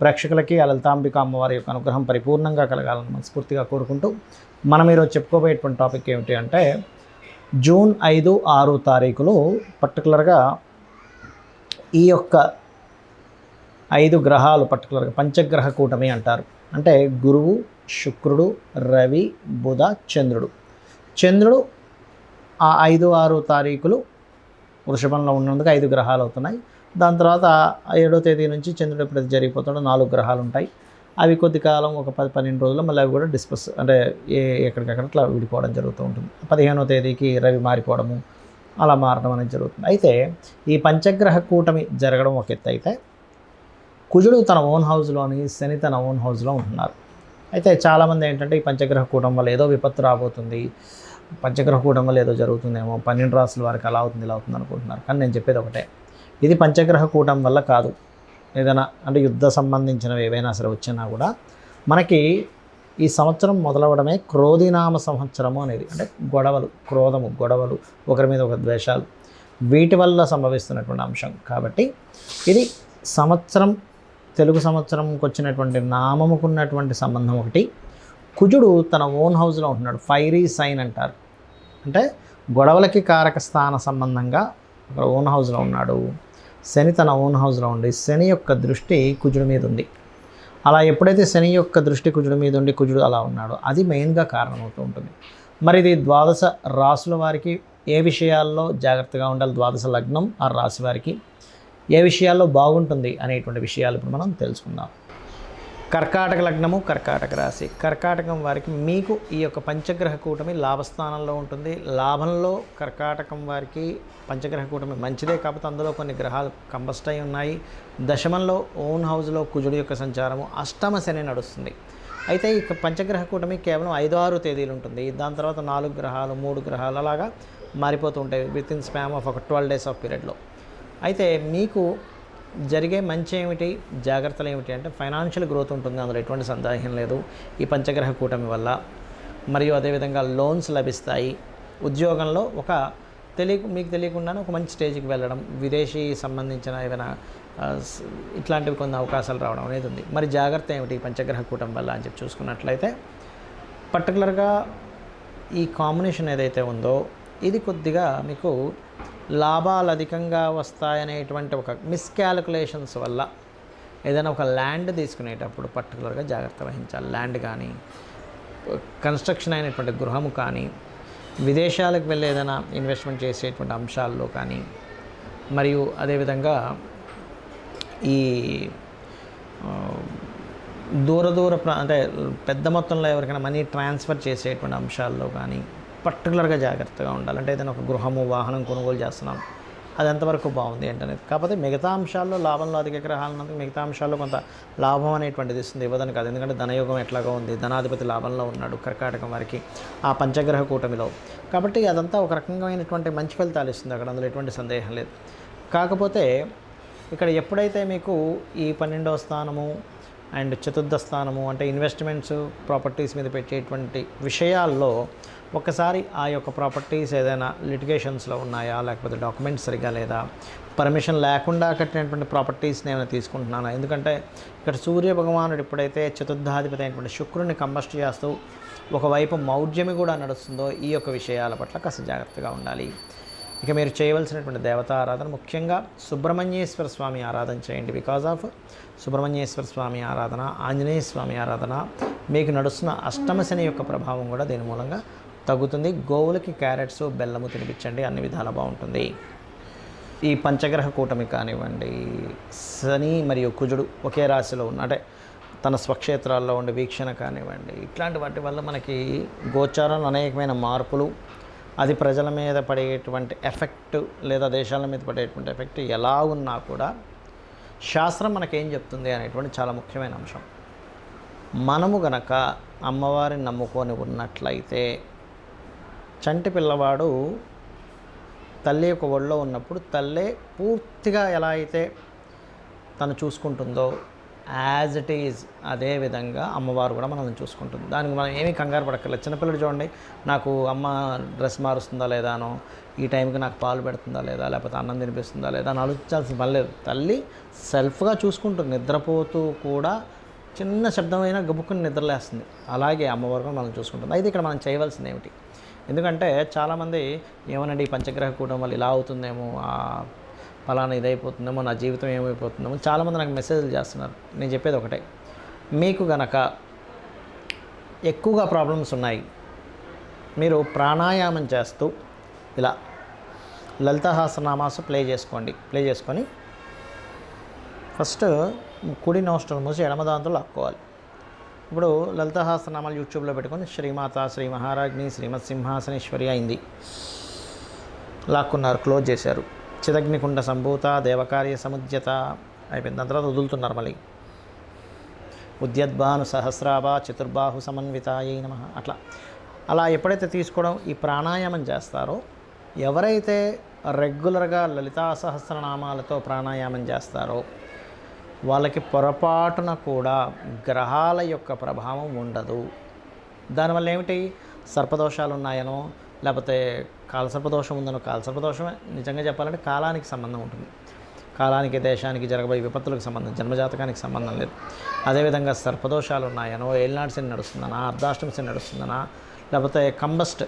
ప్రేక్షకులకి ఆ లలితాంబిక అమ్మవారి యొక్క అనుగ్రహం పరిపూర్ణంగా కలగాలని మనస్ఫూర్తిగా కోరుకుంటూ మనం ఈరోజు చెప్పుకోబోయేటువంటి టాపిక్ ఏమిటి అంటే జూన్ 5, 6 తారీఖులు పర్టికులర్గా ఈ యొక్క 5 గ్రహాలు పర్టికులర్గా పంచగ్రహ కూటమి అంటారు. అంటే గురువు, శుక్రుడు, రవి, బుధ, చంద్రుడు. చంద్రుడు ఆ 5, 6 తారీఖులు వృషభంలో ఉన్నందుకు 5 గ్రహాలు అవుతున్నాయి. దాని తర్వాత 7వ తేదీ నుంచి చంద్రుడు ఎప్పుడైతే జరిగిపోతాడో 4 గ్రహాలు ఉంటాయి. అవి కొద్ది కాలం ఒక 10-12 రోజుల్లో మళ్ళీ అవి కూడా అంటే ఎక్కడికక్కడ అట్లా విడిపోవడం జరుగుతూ ఉంటుంది. 15వ తేదీకి రవి మారిపోవడము అలా మారడం అనేది జరుగుతుంది. అయితే ఈ పంచగ్రహ కూటమి జరగడం ఒక ఎత్తు అయితే కుజుడు తన ఓన్ హౌస్లోని, శని తన ఓన్ హౌస్లో ఉంటున్నారు. అయితే చాలామంది ఏంటంటే ఈ పంచగ్రహ కూటమి వల్ల ఏదో విపత్తు రాబోతుంది, పంచగ్రహ కూటమి వల్ల ఏదో జరుగుతుందేమో, 12 రాసుల వారికి అలా అవుతుంది ఇలా అవుతుంది అనుకుంటున్నారు. కానీ నేను చెప్పేది ఒకటే, ఇది పంచగ్రహ కూటమి వల్ల కాదు. ఏదైనా అంటే యుద్ధ సంబంధించినవి ఏవైనా సరే వచ్చినా కూడా మనకి ఈ సంవత్సరం మొదలవడమే క్రోధినామ సంవత్సరము అనేది, అంటే గొడవలు, క్రోధము, గొడవలు, ఒకరి మీద ఒక ద్వేషాలు, వీటి వల్ల సంభవిస్తున్నటువంటి అంశం. కాబట్టి ఇది సంవత్సరం, తెలుగు సంవత్సరంకి వచ్చినటువంటి నామముకున్నటువంటి సంబంధం ఒకటి. కుజుడు తన ఓన్ హౌస్లో ఉంటున్నాడు, ఫైరీ సైన్ అంటారు. అంటే గొడవలకి కారక స్థాన సంబంధంగా అక్కడ ఓన్ హౌస్లో ఉన్నాడు. శని తన ఓన్ హౌస్లో ఉండి శని యొక్క దృష్టి కుజుడి మీద ఉంది. అలా ఎప్పుడైతే శని యొక్క దృష్టి కుజుడి మీద ఉండి కుజుడు అలా ఉన్నాడో అది మెయిన్గా కారణమవుతూ ఉంటుంది. మరి ఇది ద్వాదశ రాశుల వారికి ఏ విషయాల్లో జాగ్రత్తగా ఉండాలి, ద్వాదశ లగ్నం ఆ రాశి వారికి ఏ విషయాల్లో బాగుంటుంది అనేటువంటి విషయాలు ఇప్పుడు మనం తెలుసుకుందాం. కర్కాటక లగ్నము, కర్కాటక రాశి. కర్కాటకం వారికి మీకు ఈ యొక్క పంచగ్రహ కూటమి లాభస్థానంలో ఉంటుంది. లాభంలో కర్కాటకం వారికి పంచగ్రహ కూటమి మంచిదే, కాకపోతే అందులో కొన్ని గ్రహాలు కంబస్ట్ అయి ఉన్నాయి. దశమంలో ఓన్ హౌస్లో కుజుడు యొక్క సంచారము, అష్టమ శని నడుస్తుంది. అయితే ఈ పంచగ్రహ కూటమి కేవలం 5-6 తేదీలు ఉంటుంది. దాని తర్వాత 4 గ్రహాలు 3 గ్రహాలు అలాగా మారిపోతూ ఉంటాయి విత్ ఇన్ స్పామ్ ఆఫ్ ఒక 12 డేస్ ఆఫ్ పీరియడ్లో. అయితే మీకు జరిగే మంచి ఏమిటి, జాగ్రత్తలు ఏమిటి అంటే ఫైనాన్షియల్ గ్రోత్ ఉంటుంది, అందులో ఎటువంటి సందేహం లేదు ఈ పంచగ్రహ కూటమి వల్ల. మరియు అదేవిధంగా లోన్స్ లభిస్తాయి. ఉద్యోగంలో ఒక మీకు తెలియకుండానే ఒక మంచి స్టేజ్కి వెళ్ళడం, విదేశీ సంబంధించిన ఏమైనా ఇట్లాంటివి కొన్ని అవకాశాలు రావడం అనేది ఉంది. మరి జాగ్రత్త ఏమిటి పంచగ్రహ కూటమి వల్ల అని చెప్పి చూసుకున్నట్లయితే పర్టికులర్గా ఈ కాంబినేషన్ ఏదైతే ఉందో ఇది కొద్దిగా మీకు లాభాలు అధికంగా వస్తాయనేటువంటి ఒక మిస్కాలిక్యులేషన్స్ వల్ల ఏదైనా ఒక ల్యాండ్ తీసుకునేటప్పుడు పర్టికులర్గా జాగ్రత్త వహించాలి. ల్యాండ్ కానీ, కన్స్ట్రక్షన్ అయినటువంటి గృహము కానీ, విదేశాలకు వెళ్ళి ఏదైనా ఇన్వెస్ట్మెంట్ చేసేటువంటి అంశాల్లో కానీ, మరియు అదేవిధంగా ఈ అంటే పెద్ద మొత్తంలో ఎవరికైనా మనీ ట్రాన్స్ఫర్ చేసేటువంటి అంశాల్లో కానీ పర్టికులర్గా జాగ్రత్తగా ఉండాలి. అంటే ఏదైనా ఒక గృహము, వాహనం కొనుగోలు చేస్తున్నాం, అది ఎంతవరకు బాగుంది ఏంటనేది. కాకపోతే మిగతా అంశాల్లో లాభంలో అధిక గ్రహాలు ఉన్నందుకు మిగతా అంశాల్లో కొంత లాభం అనేటువంటిది ఇస్తుంది, ఇవ్వదని కాదు. ఎందుకంటే ధనయోగం ఎట్లాగా ఉంది, ధనాధిపతి లాభంలో ఉన్నాడు కర్కాటకం వారికి ఆ పంచగ్రహ కూటమిలో. కాబట్టి అదంతా ఒక రకమైనటువంటి మంచి ఫలితాలు ఇస్తుంది అక్కడ, అందులో ఎటువంటి సందేహం లేదు. కాకపోతే ఇక్కడ ఎప్పుడైతే మీకు ఈ 12వ స్థానము అండ్ చతుర్థ స్థానము అంటే ఇన్వెస్ట్మెంట్స్, ప్రాపర్టీస్ మీద పెట్టేటువంటి విషయాల్లో ఒకసారి ఆ యొక్క ప్రాపర్టీస్ ఏదైనా లిటిగేషన్స్లో ఉన్నాయా, లేకపోతే డాక్యుమెంట్స్ సరిగా లేదా, పర్మిషన్ లేకుండా కట్టినటువంటి ప్రాపర్టీస్ నేను తీసుకుంటున్నాను. ఎందుకంటే ఇక్కడ సూర్య భగవానుడు ఎప్పుడైతే చతుర్థాధిపతి అయినటువంటి శుక్రుని కంబస్ట్ చేస్తూ ఒకవైపు మౌఢ్యమి కూడా నడుస్తుందో ఈ యొక్క విషయాల పట్ల కాస్త జాగ్రత్తగా ఉండాలి. ఇక మీరు చేయవలసినటువంటి దేవతా ఆరాధన ముఖ్యంగా సుబ్రహ్మణ్యేశ్వర స్వామి ఆరాధన చేయండి. బికాజ్ ఆఫ్ సుబ్రహ్మణ్యేశ్వర స్వామి ఆరాధన, ఆంజనేయ స్వామి ఆరాధన, మీకు నడుస్తున్న అష్టమ శని యొక్క ప్రభావం కూడా దీని మూలంగా తగ్గుతుంది. గోవులకి క్యారెట్స్, బెల్లము తినిపించండి, అన్ని విధాలా బాగుంటుంది. ఈ పంచగ్రహ కూటమి కానివ్వండి, శని మరియు కుజుడు ఒకే రాశిలో ఉన్న అంటే తన స్వక్షేత్రాల్లో ఉండే వీక్షణ కానివ్వండి, ఇట్లాంటి వాటి వల్ల మనకి గోచారంలో అనేకమైన మార్పులు, అది ప్రజల మీద పడేటువంటి ఎఫెక్ట్ లేదా దేశాల మీద పడేటువంటి ఎఫెక్ట్ ఎలా ఉన్నా కూడా శాస్త్రం మనకేం చెప్తుంది అనేటువంటి చాలా ముఖ్యమైన అంశం. మనము గనక అమ్మవారిని నమ్ముకొని ఉన్నట్లయితే చంటి పిల్లవాడు తల్లి యొక్క ఒళ్ళో ఉన్నప్పుడు తల్లే పూర్తిగా ఎలా అయితే తను చూసుకుంటుందో, యాజ్ ఇట్ ఈజ్ అదే విధంగా అమ్మవారు కూడా మనల్ని చూసుకుంటుంది. దానికి మనం ఏమీ కంగారు పడక్కర్లేదు. చిన్నపిల్లడు చూడండి, నాకు అమ్మ డ్రెస్ మారుస్తుందా లేదానో, ఈ టైంకి నాకు పాలు పెడుతుందా లేదా, లేకపోతే అన్నం తినిపిస్తుందా లేదా అని ఆలోచించాల్సిన పని లేదు. తల్లి సెల్ఫ్గా చూసుకుంటుంది. నిద్రపోతూ కూడా చిన్న శబ్దమైనా గబుక్కుని నిద్రలేస్తుంది. అలాగే అమ్మవారు కూడా మనం చూసుకుంటుంది. అయితే ఇక్కడ మనం చేయవలసింది ఏమిటి? ఎందుకంటే చాలామంది ఏమనండి, ఈ పంచగ్రహ కూటం వల్ల ఇలా అవుతుందేమో, ఫలానా ఇదైపోతుందేమో, నా జీవితం ఏమైపోతుందేమో చాలామంది నాకు మెసేజ్లు చేస్తున్నారు. నేను చెప్పేది ఒకటే, మీకు గనక ఎక్కువగా ప్రాబ్లమ్స్ ఉన్నాయి, మీరు ప్రాణాయామం చేస్తూ ఇలా లలితా సహస్రనామాస్ ప్లే చేసుకొని ఫస్ట్ కుడి నోస్ట్రల్ మూసి ఎడమ దాంతో లాక్కోవాలి. ఇప్పుడు లలితా సహస్రనామాలు యూట్యూబ్లో పెట్టుకొని శ్రీమాత, శ్రీ మహారాజ్ని, శ్రీమత్ సింహాసనేశ్వరి అయింది, లాక్కున్నారు, క్లోజ్ చేశారు. చిదగ్నికుండ సంభూత దేవకార్య సముద్యత అయిపోయింది. దాని తర్వాత వదులుతున్నారు మళ్ళీ. ఉద్యద్భాను సహస్రాభ చతుర్బాహు సమన్వితాయై నమః. అలా ఎప్పుడైతే తీసుకోవడం ఈ ప్రాణాయామం చేస్తారో, ఎవరైతే రెగ్యులర్గా లలితా సహస్రనామాలతో ప్రాణాయామం చేస్తారో వాళ్ళకి పొరపాటున కూడా గ్రహాల యొక్క ప్రభావం ఉండదు. దానివల్ల ఏమిటి, సర్పదోషాలు ఉన్నాయనో, లేకపోతే కాలసర్పదోషం ఉందనో, కాలసర్పదోషమే నిజంగా చెప్పాలంటే కాలానికి సంబంధం ఉంటుంది. కాలానికి, దేశానికి జరగబోయే విపత్తులకు సంబంధం, జన్మజాతకానికి సంబంధం లేదు. అదేవిధంగా సర్పదోషాలు ఉన్నాయనో, ఏలినాటి శని నడుస్తుందనా, అర్ధాష్టమి శని నడుస్తుందనా, లేకపోతే కంబస్ట్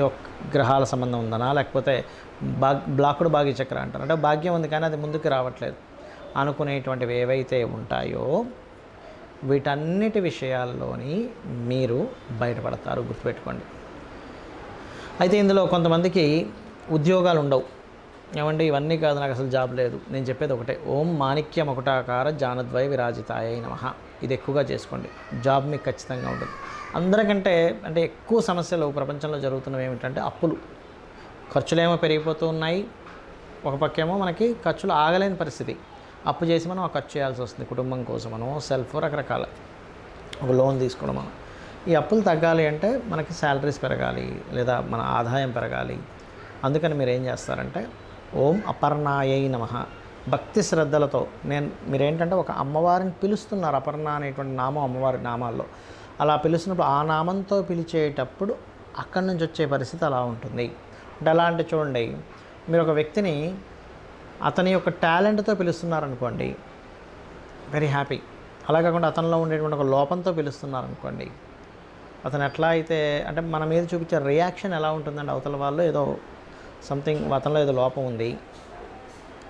యొక్క గ్రహాల సంబంధం ఉందనా, లేకపోతే బ్లాకుడు భాగ్య చక్ర అంటారు, అంటే భాగ్యం ఉంది కానీ అది ముందుకు రావట్లేదు అనుకునేటువంటివి ఏవైతే ఉంటాయో వీటన్నిటి విషయాల్లోని మీరు బయటపడతారు, గుర్తుపెట్టుకోండి. అయితే ఇందులో కొంతమందికి ఉద్యోగాలు ఉండవు. ఏమండి ఇవన్నీ కాదు, నాకు అసలు జాబ్ లేదు. నేను చెప్పేది ఒకటే, ఓం మాణిక్య మకుటాకార జానద్వయ విరాజితాయై నమః. ఇది ఎక్కువగా చేసుకోండి, జాబ్ మీకు ఖచ్చితంగా ఉంటుంది. అందరికంటే అంటే ఎక్కువ సమస్యలు ప్రపంచంలో జరుగుతున్నవి ఏమిటంటే అప్పులు, ఖర్చులేమో పెరిగిపోతూ ఉన్నాయి. ఒక పక్కేమో మనకి ఖర్చులు ఆగలేని పరిస్థితి, అప్పు చేసి మనం ఆ ఖర్చు చేయాల్సి వస్తుంది, కుటుంబం కోసమనో, సెల్ఫ్, రకరకాల ఒక లోన్ తీసుకోవడం. మనం ఈ అప్పులు తగ్గాలి అంటే మనకి శాలరీస్ పెరగాలి, లేదా మన ఆదాయం పెరగాలి. అందుకని మీరు ఏం చేస్తారంటే ఓం అపర్ణాయై నమః భక్తి శ్రద్ధలతో, మీరేంటంటే ఒక అమ్మవారిని పిలుస్తున్నారు, అపర్ణ అనేటువంటి నామం అమ్మవారి నామాల్లో. అలా పిలుస్తున్నప్పుడు ఆ నామంతో పిలిచేటప్పుడు అక్కడి నుంచి వచ్చే పరిస్థితి అలా ఉంటుంది. అంటే ఎలా అంటే చూడండి, మీరు ఒక వ్యక్తిని అతని యొక్క టాలెంట్తో పిలుస్తున్నారనుకోండి, వెరీ హ్యాపీ. అలా కాకుండా అతనిలో ఉండేటువంటి ఒక లోపంతో పిలుస్తున్నారనుకోండి, అతను ఎట్లా అయితే అంటే మన మీద చూపించే రియాక్షన్ ఎలా ఉంటుందంటే, అవతల వాళ్ళు ఏదో సంథింగ్ అతనిలో ఏదో లోపం ఉంది,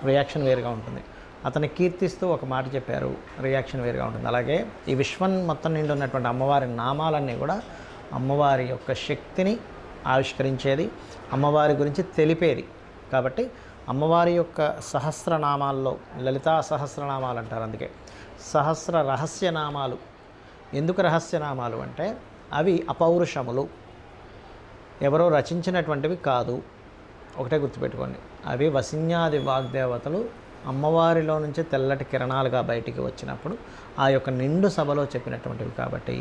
రియాక్షన్ వేరుగా ఉంటుంది. అతన్ని కీర్తిస్తూ ఒక మాట చెప్పారు, రియాక్షన్ వేరుగా ఉంటుంది. అలాగే ఈ విశ్వం మొత్తం నిండి ఉన్నటువంటి అమ్మవారి నామాలన్నీ కూడా అమ్మవారి యొక్క శక్తిని ఆవిష్కరించేది, అమ్మవారి గురించి తెలిపేది. కాబట్టి అమ్మవారి యొక్క సహస్రనామాల్లో లలితా సహస్రనామాలు అంటారు. అందుకే సహస్ర రహస్యనామాలు. ఎందుకు రహస్యనామాలు అంటే అవి అపౌరుషములు, ఎవరో రచించినటువంటివి కాదు. ఒకటే గుర్తుపెట్టుకోండి, అవి వసిన్యాది వాగ్దేవతలు అమ్మవారిలో నుంచి తెల్లటి కిరణాలుగా బయటికి వచ్చినప్పుడు ఆ యొక్క నిండు సభలో చెప్పినటువంటివి. కాబట్టి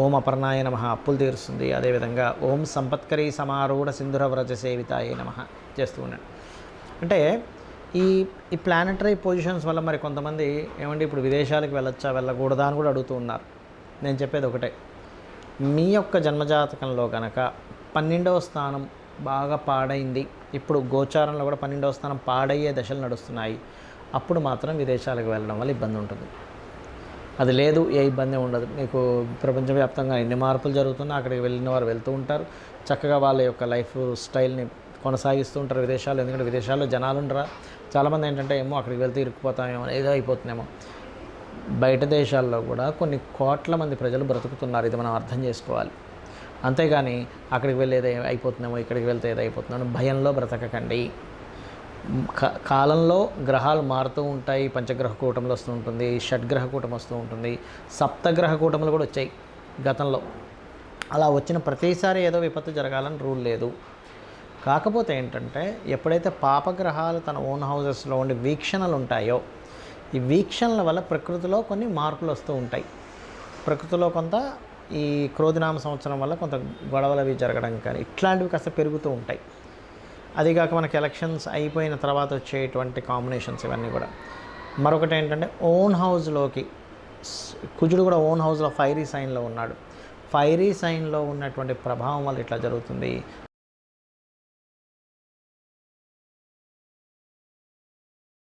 ఓం అపర్ణాయ నమః అప్పులు తీరుస్తుంది. అదేవిధంగా ఓం సంపత్కరీ సమారూఢ సింధుర వ్రజ సేవితాయ నమః చేస్తూ ఉన్నాడు. అంటే ఈ ప్లానటరీ పొజిషన్స్ వల్ల మరి కొంతమంది ఏమంటే ఇప్పుడు విదేశాలకు వెళ్ళొచ్చా వెళ్ళకూడదా అని కూడా అడుగుతూ ఉన్నారు. నేను చెప్పేది ఒకటే, మీ యొక్క జన్మజాతకంలో కనుక 12వ స్థానం బాగా పాడైంది, ఇప్పుడు గోచారంలో కూడా 12వ స్థానం పాడయ్యే దశలు నడుస్తున్నాయి, అప్పుడు మాత్రం విదేశాలకు వెళ్ళడం వల్ల ఇబ్బంది ఉంటుంది. అది లేదు, ఏ ఇబ్బంది ఉండదు. మీకు ప్రపంచవ్యాప్తంగా ఎన్ని మార్పులు జరుగుతున్నా అక్కడికి వెళ్ళిన వారు వెళ్తూ ఉంటారు, చక్కగా వాళ్ళ యొక్క లైఫ్ స్టైల్ని కొనసాగిస్తూ ఉంటారు విదేశాల్లో. ఎందుకంటే విదేశాల్లో జనాలు ఉండరా, చాలామంది ఏంటంటే ఏమో అక్కడికి వెళ్తే ఇరుక్కుపోతామేమో, ఏదో అయిపోతుందేమో. బయట దేశాల్లో కూడా కొన్ని కోట్ల మంది ప్రజలు బ్రతుకుతున్నారు, ఇది మనం అర్థం చేసుకోవాలి. అంతేగాని అక్కడికి వెళ్ళి ఏదో అయిపోతుందేమో, ఇక్కడికి వెళ్తే ఏదో అయిపోతుందేమో భయంలో బ్రతకకండి. కాలంలో గ్రహాలు మారుతూ ఉంటాయి. పంచగ్రహ కూటములు వస్తూ ఉంటుంది, షడ్గ్రహ కూటమి వస్తూ ఉంటుంది, సప్తగ్రహ కూటములు కూడా వచ్చాయి గతంలో. అలా వచ్చిన ప్రతిసారి ఏదో విపత్తు జరగాలని రూల్ లేదు. కాకపోతే ఏంటంటే ఎప్పుడైతే పాపగ్రహాలు తన ఓన్ హౌజెస్లో ఉండి వీక్షణలు ఉంటాయో, ఈ వీక్షణల వల్ల ప్రకృతిలో కొన్ని మార్పులు వస్తూ ఉంటాయి. ప్రకృతిలో కొంత ఈ క్రోధినామ సంవత్సరం వల్ల కొంత గొడవలు అవి జరగడం కానీ ఇట్లాంటివి కాస్త పెరుగుతూ ఉంటాయి. అదిగాక మనకి ఎలక్షన్స్ అయిపోయిన తర్వాత వచ్చేటువంటి కాంబినేషన్స్ ఇవన్నీ కూడా. మరొకటి ఏంటంటే ఓన్ హౌస్లోకి కుజుడు కూడా ఓన్ హౌస్లో ఫైరీ సైన్లో ఉన్నాడు. ఫైరీ సైన్లో ఉన్నటువంటి ప్రభావం వల్ల ఇట్లా జరుగుతుంది.